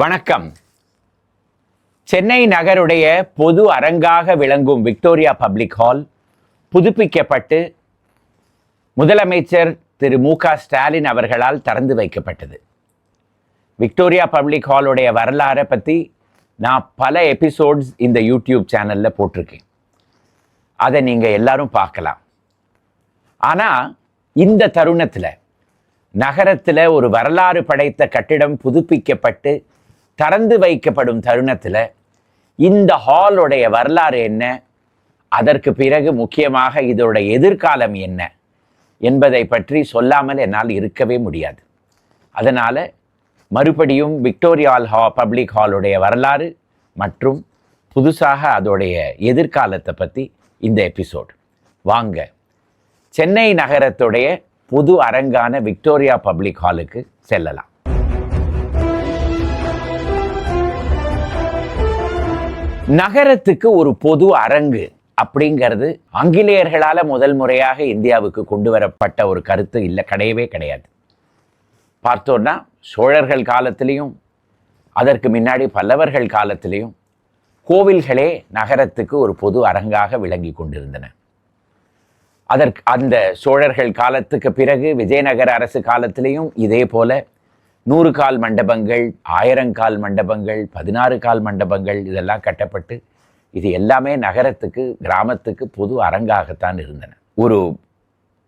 வணக்கம். சென்னை நகருடைய பொது அரங்காக விளங்கும் விக்டோரியா பப்ளிக் ஹால் புதுப்பிக்கப்பட்டு முதலமைச்சர் திரு மு.க. ஸ்டாலின் அவர்களால் திறந்து வைக்கப்பட்டது. விக்டோரியா பப்ளிக் ஹாலுடைய வரலாறை பற்றி நான் பல எபிசோட்ஸ் இந்த யூடியூப் சேனலில் போட்டிருக்கேன். அதை நீங்கள் எல்லாரும் பார்க்கலாம். ஆனால் இந்த தருணத்தில் நகரத்தில் ஒரு வரலாறு படைத்த கட்டிடம் புதுப்பிக்கப்பட்டு திறந்து வைக்கப்படும் தருணத்தில் இந்த ஹாலுடைய வரலாறு என்ன, அதற்கு பிறகு முக்கியமாக இதோட எதிர்காலம் என்ன என்பதை பற்றி சொல்லாமல் என்னால் இருக்கவே முடியாது. அதனால் மறுபடியும் விக்டோரியா பப்ளிக் ஹாலுடைய வரலாறு மற்றும் புதுசாக அதோடைய எதிர்காலத்தை பற்றி இந்த எபிசோட். வாங்க சென்னை நகரத்துடைய பொது அரங்கான விக்டோரியா பப்ளிக் ஹாலுக்கு செல்லலாம். நகரத்துக்கு ஒரு பொது அரங்கு அப்படிங்கிறது ஆங்கிலேயர்களால் முதல் முறையாக இந்தியாவுக்கு கொண்டு வரப்பட்ட ஒரு கருத்து இல்லை, கிடையவே கிடையாது. பார்த்தோன்னா சோழர்கள் காலத்திலையும் அதற்கு முன்னாடி பல்லவர்கள் காலத்திலையும் கோவில்களே நகரத்துக்கு ஒரு பொது அரங்காக விளங்கி கொண்டிருந்தன. அந்த சோழர்கள் காலத்துக்கு பிறகு விஜயநகர அரசு காலத்திலையும் இதே போல 100 கால் மண்டபங்கள், 1000 கால் மண்டபங்கள், 16 கால் மண்டபங்கள் இதெல்லாம் கட்டப்பட்டு இது எல்லாமே நகரத்துக்கு கிராமத்துக்கு பொது அரங்காகத்தான் இருந்தன. ஒரு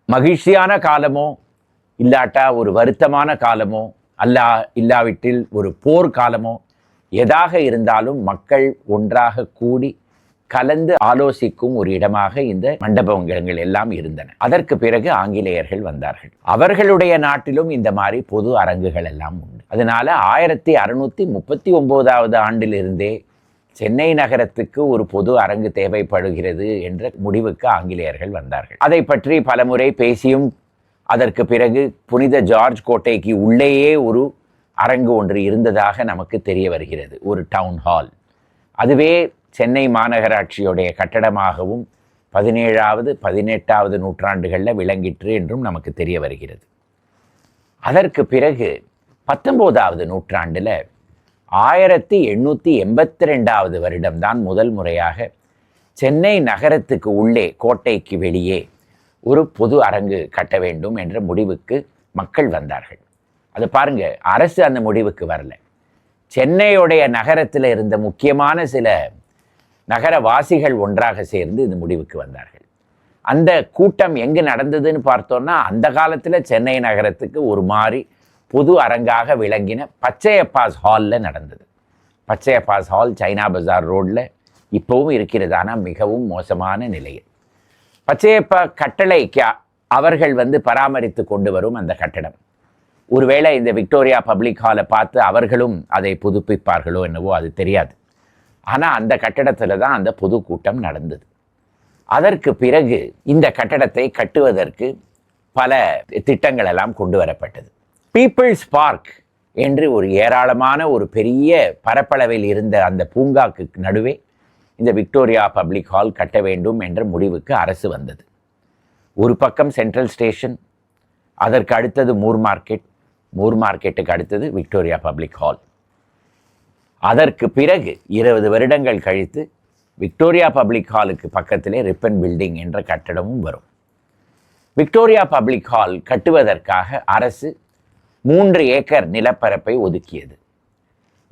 மகிழ்ச்சியான காலமோ இல்லாட்டா ஒரு வருத்தமான காலமோ இல்லாவிட்டில் ஒரு போர் காலமோ எதாக இருந்தாலும் மக்கள் ஒன்றாக கூடி கலந்து ஆலோசிக்கும் ஒரு இடமாக இந்த மண்டபங்கள் எல்லாம் இருந்தன. அதற்கு பிறகு ஆங்கிலேயர்கள் வந்தார்கள். அவர்களுடைய நாட்டிலும் இந்த மாதிரி பொது அரங்குகள் எல்லாம் உண்டு. அதனால 1639 ஆண்டிலிருந்தே சென்னை நகரத்துக்கு ஒரு பொது அரங்கு தேவைப்படுகிறது என்ற முடிவுக்கு ஆங்கிலேயர்கள் வந்தார்கள். அதை பற்றி பலமுறை பேசியும் அதற்கு பிறகு புனித ஜார்ஜ் கோட்டைக்கு உள்ளேயே ஒரு அரங்கு ஒன்று இருந்ததாக நமக்கு தெரிய வருகிறது, ஒரு டவுன் ஹால். அதுவே சென்னை மாநகராட்சியுடைய கட்டடமாகவும் 17வது 18வது நூற்றாண்டுகளில் விளங்கிற்று என்றும் நமக்கு தெரிய வருகிறது. அதற்கு பிறகு 19வது நூற்றாண்டில் 1882 வருடம்தான் முதல் முறையாக சென்னை நகரத்துக்கு உள்ளே கோட்டைக்கு வெளியே ஒரு பொது அரங்கு கட்ட வேண்டும் என்ற முடிவுக்கு மக்கள் வந்தார்கள். அது பாருங்க, அரசு அந்த முடிவுக்கு வரல. சென்னையுடைய நகரத்தில் இருந்த முக்கியமான சில நகரவாசிகள் ஒன்றாக சேர்ந்து இந்த முடிவுக்கு வந்தார்கள். அந்த கூட்டம் எங்கே நடந்ததுன்னு பார்த்தோன்னா, அந்த காலத்தில் சென்னை நகரத்துக்கு ஒரு மாதிரி பொது அரங்காக விளங்கின பச்சையப்பாஸ் ஹாலில் நடந்தது. பச்சையப்பாஸ் ஹால் சைனா பஜார் ரோடில் இப்போவும் இருக்கிறது, ஆனால் மிகவும் மோசமான நிலையில். பச்சையப்பா கட்டளைக்கு அவர்கள் பராமரித்து கொண்டு வரும் அந்த கட்டடம். ஒருவேளை இந்த விக்டோரியா பப்ளிக் ஹாலை பார்த்து அவர்களும் அதை புதுப்பிப்பார்களோ என்னவோ அது தெரியாது. ஆனால் அந்த கட்டடத்தில் தான் அந்த பொதுக்கூட்டம் நடந்தது. அதற்கு பிறகு இந்த கட்டடத்தை கட்டுவதற்கு பல திட்டங்கள் எல்லாம் கொண்டு வரப்பட்டது. பீப்புள்ஸ் பார்க் என்று ஒரு ஏராளமான ஒரு பெரிய பரப்பளவில் இருந்த அந்த பூங்காக்கு நடுவே இந்த விக்டோரியா பப்ளிக் ஹால் கட்ட வேண்டும் என்ற முடிவுக்கு அரசு வந்தது. ஒரு பக்கம் சென்ட்ரல் ஸ்டேஷன், அதற்கு அடுத்தது மூர் மார்க்கெட்டுக்கு அடுத்தது விக்டோரியா பப்ளிக் ஹால். அதற்கு பிறகு 20 வருடங்கள் கழித்து விக்டோரியா பப்ளிக் ஹாலுக்கு பக்கத்திலே ரிப்பன் பில்டிங் என்ற கட்டடமும் வரும். விக்டோரியா பப்ளிக் ஹால் கட்டுவதற்காக அரசு 3 ஏக்கர் நிலப்பரப்பை ஒதுக்கியது.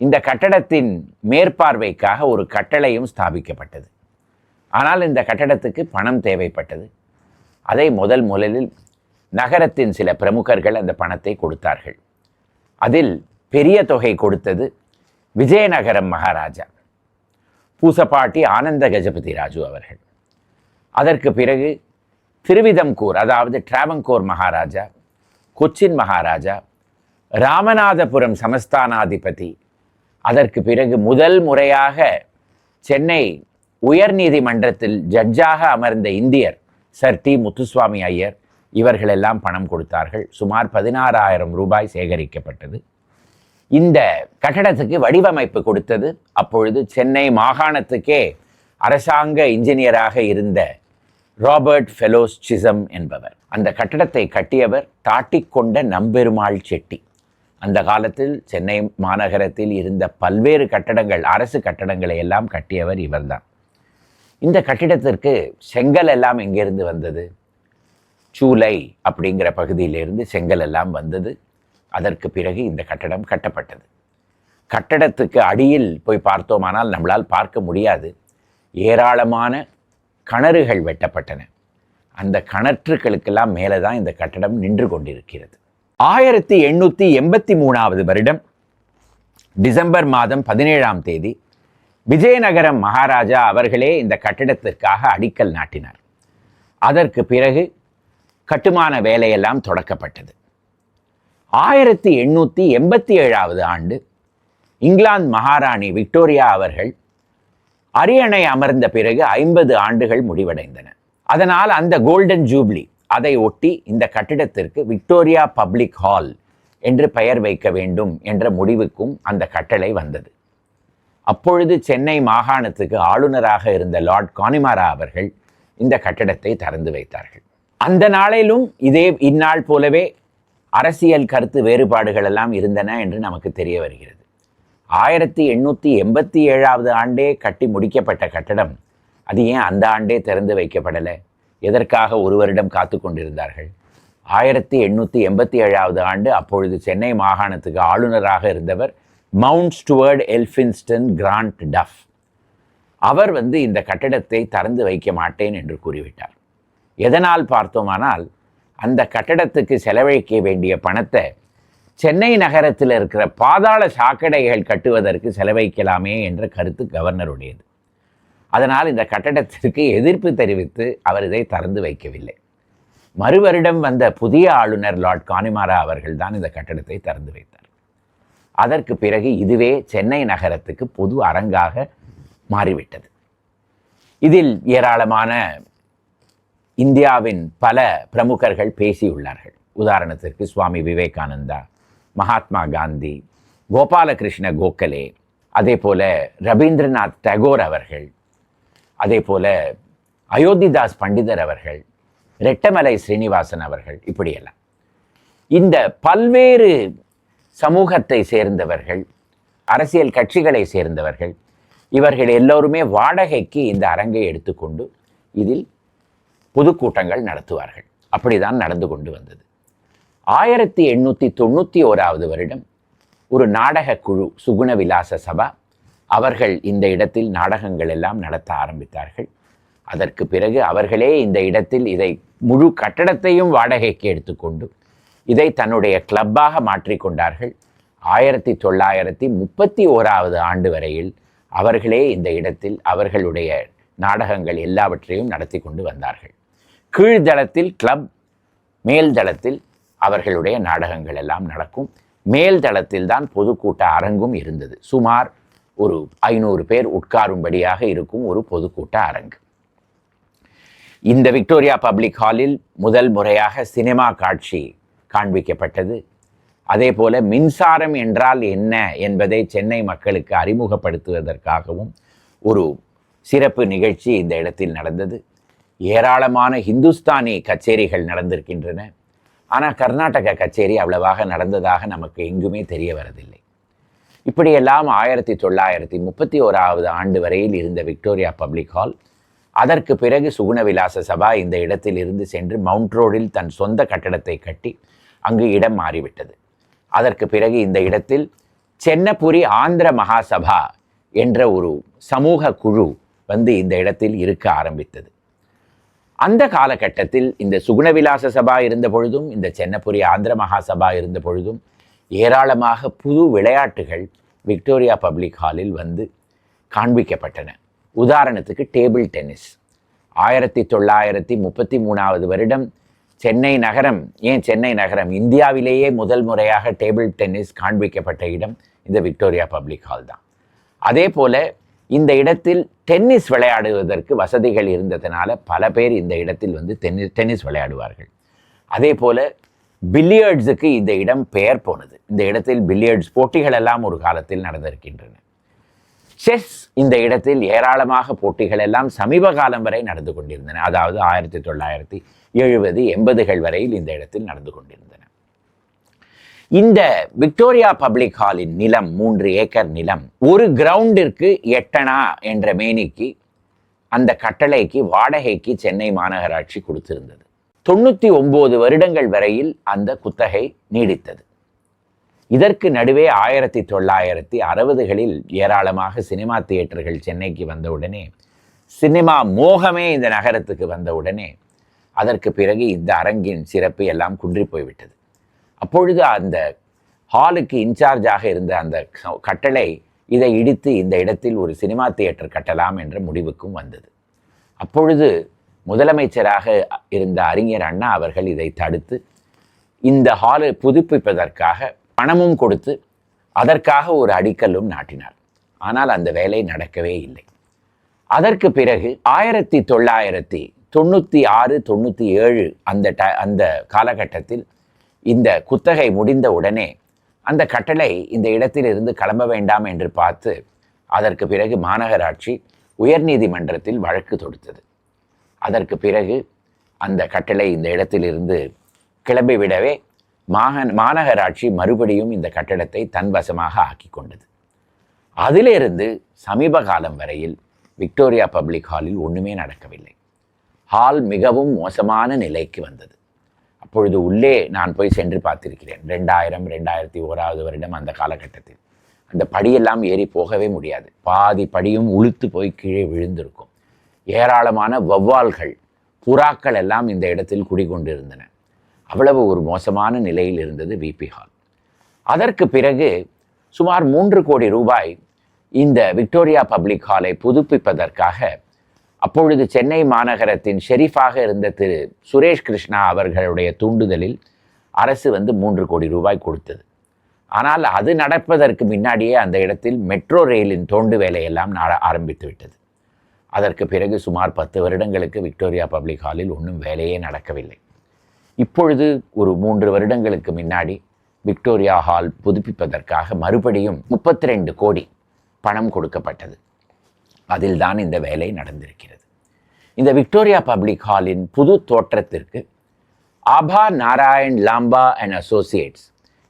இந்த கட்டடத்தின் மேற்பார்வைக்காக ஒரு கட்டளையும் ஸ்தாபிக்கப்பட்டது. ஆனால் இந்த கட்டடத்துக்கு பணம் தேவைப்பட்டது. அதை முதலில் நகரத்தின் சில பிரமுகர்கள் அந்த பணத்தை கொடுத்தார்கள். அதில் பெரிய தொகை கொடுத்தது விஜயநகரம் மகாராஜா பூசப்பாட்டி ஆனந்த கஜபதி ராஜு அவர்கள். அதற்கு பிறகு திருவிதம்கூர், அதாவது டிராவங்கோர் மகாராஜா, கொச்சின் மகாராஜா, ராமநாதபுரம் சமஸ்தானாதிபதி, அதற்கு பிறகு முதல் முறையாக சென்னை உயர் நீதிமன்றத்தில் ஜட்ஜாக அமர்ந்த இந்தியர் சர் டி முத்துசுவாமி ஐயர், இவர்களெல்லாம் பணம் கொடுத்தார்கள். சுமார் 16,000 ரூபாய் சேகரிக்கப்பட்டது. இந்த கட்டடத்துக்கு வடிவமைப்பு கொடுத்தது அப்பொழுது சென்னை மாகாணத்துக்கே அரசாங்க இன்ஜினியராக இருந்த ராபர்ட் ஃபெலோஸ் சிசம் என்பவர். அந்த கட்டடத்தை கட்டியவர் தாட்டிக்கொண்ட நம்பெருமாள் செட்டி. அந்த காலத்தில் சென்னை மாநகரத்தில் இருந்த பல்வேறு கட்டடங்கள், அரசு கட்டடங்களை எல்லாம் கட்டியவர் இவர்தான். இந்த கட்டிடத்திற்கு செங்கல் எல்லாம் எங்கிருந்து வந்தது? சூலை அப்படிங்கிற பகுதியிலிருந்து செங்கல் எல்லாம் வந்தது. அதற்கு பிறகு இந்த கட்டடம் கட்டப்பட்டது. கட்டடத்துக்கு அடியில் போய் பார்த்தோமானால் நம்மளால் பார்க்க முடியாது. ஏராளமான கிணறுகள் வெட்டப்பட்டன. அந்த கிணற்றுகளுக்கெல்லாம் மேலே தான் இந்த கட்டடம் நின்று கொண்டிருக்கிறது. 1883 வருடம் டிசம்பர் மாதம் 17ஆம் தேதி விஜயநகரம் மகாராஜா அவர்களே இந்த கட்டிடத்திற்காக அடிக்கல் நாட்டினார். அதற்கு பிறகு கட்டுமான வேலையெல்லாம் தொடக்கப்பட்டது. 1887 ஆண்டு இங்கிலாந்து மகாராணி விக்டோரியா அவர்கள் அரியணை அமர்ந்த பிறகு 50 ஆண்டுகள் முடிவடைந்தன. அதனால் அந்த கோல்டன் ஜூப்ளி அதை ஒட்டி இந்த கட்டிடத்திற்கு விக்டோரியா பப்ளிக் ஹால் என்று பெயர் வைக்க வேண்டும் என்ற முடிவுக்கும் அந்த கட்டளை வந்தது. அப்பொழுது சென்னை மாகாணத்துக்கு ஆளுநராக இருந்த லார்ட் கானிமாரா அவர்கள் இந்த கட்டிடத்தை திறந்து வைத்தார்கள். அந்த நாளிலும் இந்நாள் போலவே அரசியல் கருத்து வேறுபாடுகள் எல்லாம் இருந்தன என்று நமக்கு தெரிய வருகிறது. 1887 ஆண்டே கட்டி முடிக்கப்பட்ட கட்டடம் அது ஏன் அந்த ஆண்டே திறந்து வைக்கப்படலை? எதற்காக ஒரு வருடம் காத்து கொண்டிருந்தார்கள்? 1887 ஆண்டு அப்பொழுது சென்னை மாகாணத்துக்கு ஆளுநராக இருந்தவர் mount Stuart Elphinstone grand tough. அவர் இந்த கட்டடத்தை திறந்து வைக்க மாட்டேன் என்று கூறிவிட்டார். எதனால் பார்த்தோமானால், அந்த கட்டடத்துக்கு செலவழிக்க வேண்டிய பணத்தை சென்னை நகரத்தில் இருக்கிற பாதாள சாக்கடைகள் கட்டுவதற்கு செலவழிக்கலாமே என்ற கருத்து கவர்னருடையது. அதனால் இந்த கட்டடத்திற்கு எதிர்ப்பு தெரிவித்து அவர் இதை திறந்து வைக்கவில்லை. மறுவருடம் வந்த புதிய ஆளுநர் லார்ட் கானிமாரா அவர்கள் தான் இந்த கட்டடத்தை திறந்து வைத்தார். அதற்கு பிறகு இதுவே சென்னை நகரத்துக்கு பொது அரங்காக மாறிவிட்டது. இதில் ஏராளமான இந்தியாவின் பல பிரமுகர்கள் பேசியுள்ளார்கள். உதாரணத்திற்கு சுவாமி விவேகானந்தா, மகாத்மா காந்தி, கோபாலகிருஷ்ண கோகலே, அதே போல ரவீந்திரநாத் டகோர் அவர்கள், அதே போல அயோத்திதாஸ் பண்டிதர் அவர்கள், ரெட்டமலை ஸ்ரீனிவாசன் அவர்கள், இப்படியெல்லாம் இந்த பல்வேறு சமூகத்தை சேர்ந்தவர்கள், அரசியல் கட்சிகளை சேர்ந்தவர்கள், இவர்கள் எல்லோருமே வாடகைக்கு இந்த அரங்கை எடுத்துக்கொண்டு இதில் பொதுக்கூட்டங்கள் நடத்துவார்கள். அப்படிதான் நடந்து கொண்டு வந்தது. 1891 வருடம் ஒரு நாடக குழு, சுகுண விலாச சபா, அவர்கள் இந்த இடத்தில் நாடகங்கள் எல்லாம் நடத்த ஆரம்பித்தார்கள். அதற்கு பிறகு அவர்களே இந்த இடத்தில் இதை முழு கட்டடத்தையும் வாடகைக்கு எடுத்துக்கொண்டு இதை தன்னுடைய கிளப்பாக மாற்றிக்கொண்டார்கள். 1931 ஆண்டு வரையில் அவர்களே இந்த இடத்தில் அவர்களுடைய நாடகங்கள் எல்லாவற்றையும் நடத்தி கொண்டு வந்தார்கள். கீழ்தளத்தில் கிளப், மேல் தளத்தில் அவர்களுடைய நாடகங்கள் எல்லாம் நடக்கும். மேல் தளத்தில் தான் பொதுக்கூட்ட அரங்கும் இருந்தது. சுமார் ஒரு 500 பேர் உட்காரும்படியாக இருக்கும் ஒரு பொதுக்கூட்ட அரங்கு. இந்த விக்டோரியா பப்ளிக் ஹாலில் முதல் முறையாக சினிமா காட்சி காண்பிக்கப்பட்டது. அதே போல மின்சாரம் என்றால் என்ன என்பதை சென்னை மக்களுக்கு அறிமுகப்படுத்துவதற்காகவும் ஒரு சிறப்பு நிகழ்ச்சி இந்த இடத்தில் நடந்தது. ஏராளமான ஹிந்துஸ்தானி கச்சேரிகள் நடந்திருக்கின்றன. ஆனால் கர்நாடக கச்சேரி அவ்வளவாக நடந்ததாக நமக்கு எங்குமே தெரிய வரதில்லை. இப்படியெல்லாம் 1931 ஆண்டு வரையில் இருந்த விக்டோரியா பப்ளிக் ஹால், அதற்கு பிறகு சுகுண விலாச சபா இந்த இடத்தில் இருந்து சென்று மவுண்ட் ரோடில் தன் சொந்த கட்டடத்தை கட்டி அங்கு இடம் மாறிவிட்டது. அதற்கு பிறகு இந்த இடத்தில் சென்னபுரி ஆந்திர மகாசபா என்ற ஒரு சமூக குழு இந்த இடத்தில் இருக்க ஆரம்பித்தது. அந்த காலகட்டத்தில் இந்த சுகுணவிலாச சபா இருந்த பொழுதும், இந்த சென்னபுரி ஆந்திர மகாசபா இருந்த பொழுதும் ஏராளமாக புது விளையாட்டுகள் விக்டோரியா பப்ளிக் ஹாலில் காண்பிக்கப்பட்டன. உதாரணத்துக்கு டேபிள் டென்னிஸ். 1933 வருடம் சென்னை நகரம், ஏன் சென்னை நகரம், இந்தியாவிலேயே முதல் முறையாக டேபிள் டென்னிஸ் காண்பிக்கப்பட்ட இடம் இந்த விக்டோரியா பப்ளிக் ஹால் தான். அதே போல இந்த இடத்தில் டென்னிஸ் விளையாடுவதற்கு வசதிகள் இருந்ததுனால பல பேர் இந்த இடத்தில் டென்னிஸ் விளையாடுவார்கள். அதே போல பில்லியர்ட்ஸுக்கு இந்த இடம் பெயர் போனது. இந்த இடத்தில் பில்லியர்ட்ஸ் போட்டிகள் எல்லாம் ஒரு காலத்தில் நடந்திருக்கின்றன. செஸ், இந்த இடத்தில் ஏராளமாக போட்டிகள் எல்லாம் சமீப காலம் வரை நடந்து கொண்டிருந்தன. அதாவது 1970, 80கள் வரையில் இந்த இடத்தில் நடந்து கொண்டிருந்தன. இந்த விக்டோரியா பப்ளிக் ஹாலின் நிலம் 3 ஏக்கர் நிலம், ஒரு கிரவுண்டிற்கு 8 அணா என்ற மேனிக்கு அந்த கட்டளைக்கு வாடகைக்கு சென்னை மாநகராட்சி கொடுத்திருந்தது. 99 வருடங்கள் வரையில் அந்த குத்தகை நீடித்தது. இதற்கு நடுவே 1960களில் ஏராளமாக சினிமா தியேட்டர்கள் சென்னைக்கு வந்தவுடனே, சினிமா மோகமே இந்த நகரத்துக்கு வந்தவுடனே, அதற்கு பிறகு இந்த அரங்கின் சிறப்பு எல்லாம் குன்றி போய்விட்டது. அப்பொழுது அந்த ஹாலுக்கு இன்சார்ஜாக இருந்த அந்த கட்டளை இதை இடித்து இந்த இடத்தில் ஒரு சினிமா தியேட்டர் கட்டலாம் என்ற முடிவுக்கும் வந்தது. அப்பொழுது முதலமைச்சராக இருந்த அறிஞர் அண்ணா அவர்கள் இதை தடுத்து இந்த ஹாலை புதுப்பிப்பதற்காக பணமும் கொடுத்து அதற்காக ஒரு அடிக்கல்லும் நாட்டினார். ஆனால் அந்த வேலை நடக்கவே இல்லை. அதற்கு பிறகு 1996-97 அந்த காலகட்டத்தில் இந்த குத்தகை முடிந்த உடனே அந்த கட்டளை இந்த இடத்திலிருந்து கிளம்ப வேண்டாம் என்று பார்த்து அதற்கு பிறகு மாநகராட்சி உயர்நீதிமன்றத்தில் வழக்கு தொடுத்தது. அதற்கு பிறகு அந்த கட்டளை இந்த இடத்திலிருந்து கிளம்பிவிடவே மாநகராட்சி மறுபடியும் இந்த கட்டடத்தை தன்வசமாக ஆக்கி கொண்டது. அதிலிருந்து சமீப காலம் வரையில் விக்டோரியா பப்ளிக் ஹாலில் ஒன்றுமே நடக்கவில்லை. ஹால் மிகவும் மோசமான நிலைக்கு வந்தது. அப்பொழுது உள்ளே நான் போய் சென்று பார்த்திருக்கிறேன். 2000-2001 வருடம் அந்த காலகட்டத்தில் அந்த படியெல்லாம் ஏறி போகவே முடியாது. பாதி படியும் உளுத்து போய் கீழே விழுந்திருக்கும். ஏராளமான வௌவால்கள், புறாக்கள் எல்லாம் இந்த இடத்தில் குடிகொண்டிருந்தன. அவ்வளவு ஒரு மோசமான நிலையில் இருந்தது விபி ஹால். அதற்கு பிறகு சுமார் 3 கோடி ரூபாய் இந்த விக்டோரியா பப்ளிக் ஹாலை புதுப்பிப்பதற்காக அப்பொழுது சென்னை மாநகரத்தின் ஷெரீஃபாக இருந்த திரு சுரேஷ் கிருஷ்ணா அவர்களுடைய தூண்டுதலில் அரசு 3 கோடி ரூபாய் கொடுத்தது. ஆனால் அது நடப்பதற்கு முன்னாடியே அந்த இடத்தில் மெட்ரோ ரயிலின் தோண்டு வேலையெல்லாம் ஆரம்பித்து விட்டது. அதற்கு பிறகு சுமார் 10 வருடங்களுக்கு விக்டோரியா பப்ளிக் ஹாலில் ஒன்றும் வேலையே நடக்கவில்லை. இப்பொழுது ஒரு 3 வருடங்களுக்கு முன்னாடி விக்டோரியா ஹால் புதுப்பிப்பதற்காக மறுபடியும் 32 கோடி பணம் கொடுக்கப்பட்டது. அதில் தான் இந்த வேலை நடந்திருக்கிறது. இந்த விக்டோரியா பப்ளிக் ஹாலின் புது தோற்றத்திற்கு ஆபா நாராயண் லாம்பா அண்ட் அசோசியேட்ஸ்,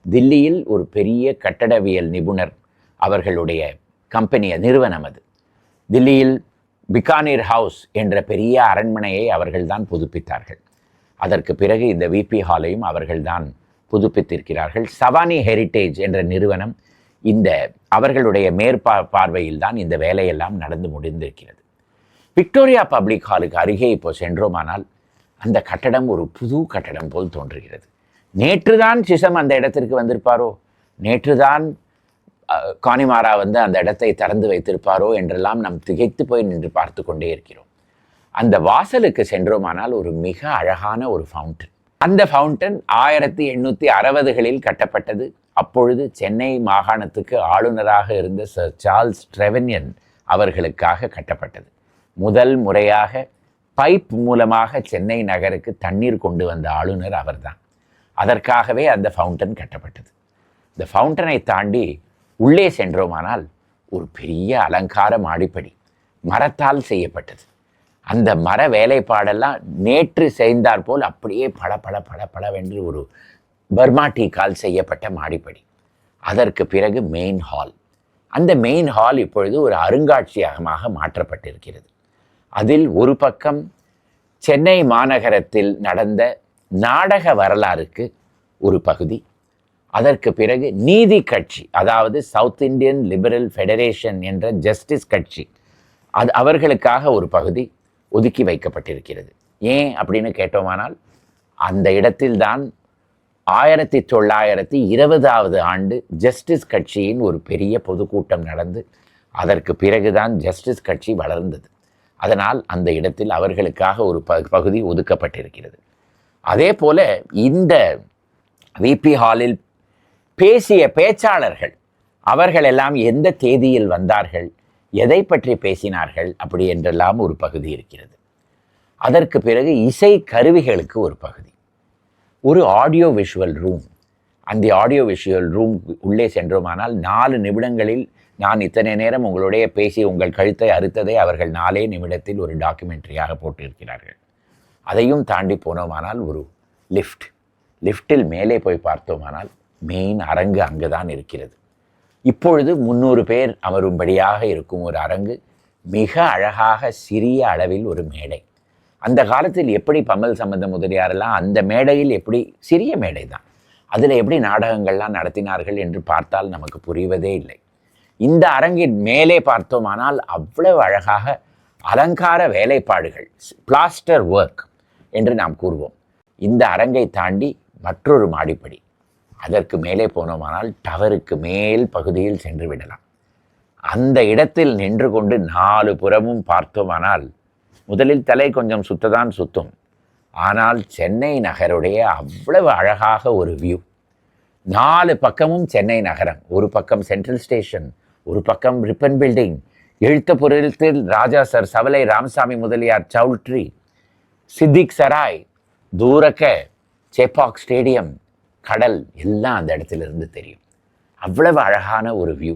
தில்லியில் ஒரு பெரிய கட்டடவியல் நிபுணர் அவர்களுடைய நிறுவனம் அது. தில்லியில் பிகானீர் ஹவுஸ் என்ற பெரிய அரண்மனையை அவர்கள்தான் புதுப்பித்தார்கள். அதற்கு பிறகு இந்த விபி ஹாலையும் அவர்கள்தான் புதுப்பித்திருக்கிறார்கள். சவானி ஹெரிட்டேஜ் என்ற நிறுவனம் இந்த அவர்களுடைய பார்வையில் தான் இந்த வேலையெல்லாம் நடந்து முடிந்திருக்கிறது. விக்டோரியா பப்ளிக் ஹாலுக்கு அருகே இப்போ சென்றோமானால் அந்த கட்டடம் ஒரு புது கட்டடம் போல் தோன்றுகிறது. நேற்றுதான் சிசம் அந்த இடத்திற்கு வந்திருப்பாரோ, நேற்றுதான் கானிமாரா அந்த இடத்தை திறந்து வைத்திருப்பாரோ என்றெல்லாம் நாம் திகைத்து போய் நின்று பார்த்து கொண்டே இருக்கிறோம். அந்த வாசலுக்கு சென்றோமானால் ஒரு மிக அழகான ஒரு ஃபவுண்டன். அந்த ஃபவுண்டன் 1860களில் கட்டப்பட்டது. அப்பொழுது சென்னை மாகாணத்துக்கு ஆளுநராக இருந்த சர் சார்ல்ஸ் ட்ரெவெனியன் அவர்களுக்காக கட்டப்பட்டது. முதல் முறையாக பைப் மூலமாக சென்னை நகருக்கு தண்ணீர் கொண்டு வந்த ஆளுநர் அவர்தான். அதற்காகவே அந்த ஃபவுண்டன் கட்டப்பட்டது. இந்த ஃபவுண்டனை தாண்டி உள்ளே சென்றோமானால் ஒரு பெரிய அலங்கார மாடிப்படி மரத்தால் செய்யப்பட்டது. அந்த மர வேலைப்பாடெல்லாம் நேற்று செய்தார் போல் அப்படியே பளபளவென்று ஒரு பர்மா டீக்கால் செய்யப்பட்ட மாடிப்படி. அதற்கு பிறகு மெயின் ஹால். அந்த மெயின் ஹால் இப்பொழுது ஒரு அருங்காட்சியகமாக மாற்றப்பட்டிருக்கிறது. அதில் ஒரு பக்கம் சென்னை மாநகரத்தில் நடந்த நாடக வரலாறுக்கு ஒரு பகுதி, அதற்கு பிறகு நீதி கட்சி, அதாவது சவுத் இந்தியன் லிபரல் ஃபெடரேஷன் என்ற ஜஸ்டிஸ் கட்சி, அவர்களுக்காக ஒரு பகுதி ஒதுக்கி வைக்கப்பட்டிருக்கிறது. ஏன் அப்படின்னு கேட்டோமானால் அந்த இடத்தில்தான் 1920 ஆண்டு ஜஸ்டிஸ் கட்சியின் ஒரு பெரிய பொதுக்கூட்டம் நடந்து அதற்கு பிறகுதான் ஜஸ்டிஸ் கட்சி வளர்ந்தது. அதனால் அந்த இடத்தில் அவர்களுக்காக ஒரு பகுதி ஒதுக்கப்பட்டிருக்கிறது. அதே போல இந்த விபி ஹாலில் பேசிய பேச்சாளர்கள் அவர்களெல்லாம் எந்த தேதியில் வந்தார்கள், எதை பற்றி பேசினார்கள் அப்படி என்றெல்லாம் ஒரு பகுதி இருக்கிறது. அதற்கு பிறகு இசை கருவிகளுக்கு ஒரு பகுதி, ஒரு ஆடியோ விஷுவல் ரூம். அந்த ஆடியோ விஷுவல் ரூம் உள்ளே சென்றோமானால் 4 நிமிடங்களில் நான் இத்தனை நேரம் உங்களுடைய பேசி உங்கள் கழுத்தை அறுத்ததை அவர்கள் 4 நிமிடத்தில் ஒரு டாக்குமெண்ட்ரியாக போட்டிருக்கிறார்கள். அதையும் தாண்டி போனோமானால் ஒரு லிஃப்டில் மேலே போய் பார்த்தோமானால் மெயின் அரங்கு அங்கு தான் இருக்கிறது. இப்பொழுது 300 பேர் அமரும்படியாக இருக்கும் ஒரு அரங்கு, மிக அழகாக சிறிய அளவில் ஒரு மேடை. அந்த காலத்தில் எப்படி பம்மல் சம்பந்த முதலியாரெல்லாம் அந்த மேடையில் எப்படி, சிறிய மேடை தான், அதில் எப்படி நாடகங்கள்லாம் நடத்தினார்கள் என்று பார்த்தால் நமக்கு புரிவதே இல்லை. இந்த அரங்கின் மேலே பார்த்தோமானால் அவ்வளவு அழகாக அலங்கார வேலைப்பாடுகள், பிளாஸ்டர் ஒர்க் என்று நாம் கூறுவோம். இந்த அரங்கை தாண்டி மற்றொரு மாடிப்படி, அதற்கு மேலே போனோமானால் டவருக்கு மேல் பகுதியில் சென்று விடலாம். அந்த இடத்தில் நின்று கொண்டு 4 புறமும் பார்த்தோமானால் முதலில் தலை கொஞ்சம் சுத்ததான் சுத்தும். ஆனால் சென்னை நகருடைய அவ்வளவு அழகாக ஒரு வியூ. 4 பக்கமும் சென்னை நகரம். ஒரு பக்கம் சென்ட்ரல் ஸ்டேஷன், ஒரு பக்கம் ரிப்பன் பில்டிங், எழுத்தபுரத்தில் ராஜா சர் சவலை ராமசாமி முதலியார் சவுல்ட்ரி, சித்திக் சராய், தூரக்க சேப்பாக் ஸ்டேடியம், கடல் எல்லாம் அந்த இடத்திலிருந்து தெரியும். அவ்வளவு அழகான ஒரு வியூ.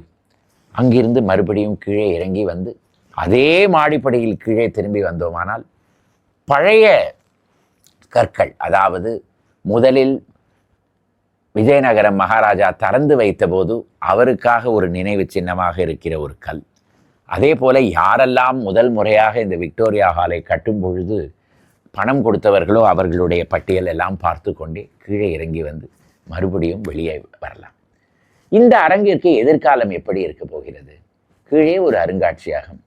அங்கிருந்து மறுபடியும் கீழே இறங்கி வந்து அதே மாடிப்படியில் கீழே திரும்பி வந்தோமானால் பழைய கற்கள், அதாவது முதலில் விஜயநகரம் மகாராஜா திறந்து வைத்த போது அவருக்காக ஒரு நினைவு சின்னமாக இருக்கிற ஒரு கல். அதே போல யாரெல்லாம் முதல் முறையாக இந்த விக்டோரியா ஹாலை கட்டும் பொழுது பணம் கொடுத்தவர்களோ அவர்களுடைய பட்டியல் எல்லாம் பார்த்து கொண்டே கீழே இறங்கி வந்து மறுபடியும் வெளியே வரலாம். இந்த அரங்கிற்கு எதிர்காலம் எப்படி இருக்க போகிறது? கீழே ஒரு அருங்காட்சியகம்,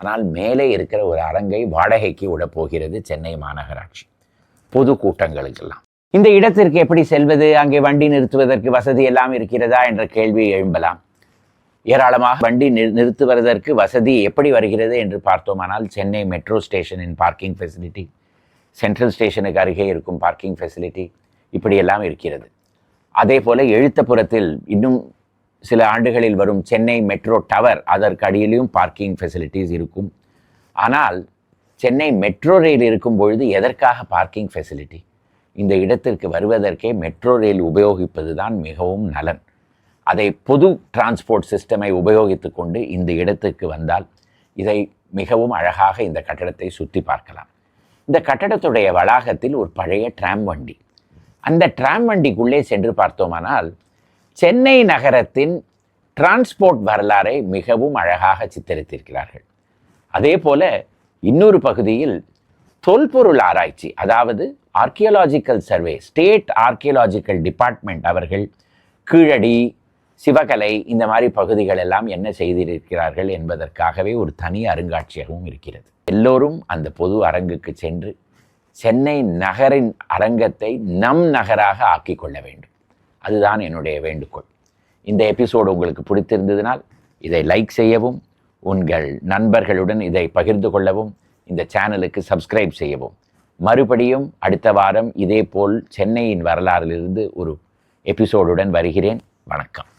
ஆனால் மேலே இருக்கிற ஒரு அரங்கை வாடகைக்கு விடப்போகிறது சென்னை மாநகராட்சி, பொது கூட்டங்களுக்கெல்லாம். இந்த இடத்திற்கு எப்படி செல்வது? அங்கே வண்டி நிறுத்துவதற்கு வசதி எல்லாம் இருக்கிறதா என்ற கேள்வி எழும்பலாம். ஏராளமாக வண்டி நிறுத்துவதற்கு வசதி எப்படி வருகிறது என்று பார்த்தோமானால் சென்னை மெட்ரோ ஸ்டேஷனின் பார்க்கிங் ஃபெசிலிட்டி, சென்ட்ரல் ஸ்டேஷனுக்கு அருகே இருக்கும் பார்க்கிங் ஃபெசிலிட்டி, இப்படியெல்லாம் இருக்கிறது. அதே போல் எழுத்தபுரத்தில் இன்னும் சில ஆண்டுகளில் வரும் சென்னை மெட்ரோ டவர், அதற்கு அடியிலும் பார்க்கிங் ஃபெசிலிட்டிஸ் இருக்கும். ஆனால் சென்னை மெட்ரோ ரயில் இருக்கும் பொழுது எதற்காக பார்க்கிங் ஃபெசிலிட்டி? இந்த இடத்திற்கு வருவதற்கே மெட்ரோ ரயில் உபயோகிப்பது தான் மிகவும் நலன். அதை பொது டிரான்ஸ்போர்ட் சிஸ்டமை உபயோகித்து கொண்டு இந்த இடத்துக்கு வந்தால் இதை மிகவும் அழகாக இந்த கட்டடத்தை சுற்றி பார்க்கலாம். இந்த கட்டடத்துடைய வளாகத்தில் ஒரு பழைய ட்ராம் வண்டி, அந்த ட்ராம் வண்டிக்குள்ளே சென்று பார்த்தோமானால் சென்னை நகரத்தின் டிரான்ஸ்போர்ட் வரலாறை மிகவும் அழகாக சித்தரித்திருக்கிறார்கள். அதே போல இன்னொரு பகுதியில் தொல்பொருள் ஆராய்ச்சி, அதாவது ஆர்கியோலாஜிக்கல் சர்வே, ஸ்டேட் ஆர்கியோலாஜிக்கல் டிபார்ட்மெண்ட் அவர்கள் கீழடி, சிவகலை இந்த மாதிரி பகுதிகள் எல்லாம் என்ன செய்திருக்கிறார்கள் என்பதற்காகவே ஒரு தனி அருங்காட்சியகமும் இருக்கிறது. எல்லோரும் அந்த பொது அரங்குக்கு சென்று சென்னை நகரின் அரங்கத்தை நம் நகராக ஆக்கிக் கொள்ள வேண்டும். அதுதான் என்னுடைய வேண்டுகோள். இந்த எபிசோடு உங்களுக்கு பிடித்திருந்ததினால் இதை லைக் செய்யவும், உங்கள் நண்பர்களுடன் இதை பகிர்ந்து கொள்ளவும், இந்த சேனலுக்கு சப்ஸ்கிரைப் செய்யவும். மறுபடியும் அடுத்த வாரம் இதே போல் சென்னையின் வரலாறிலிருந்து ஒரு எபிசோடுடன் வருகிறேன். வணக்கம்.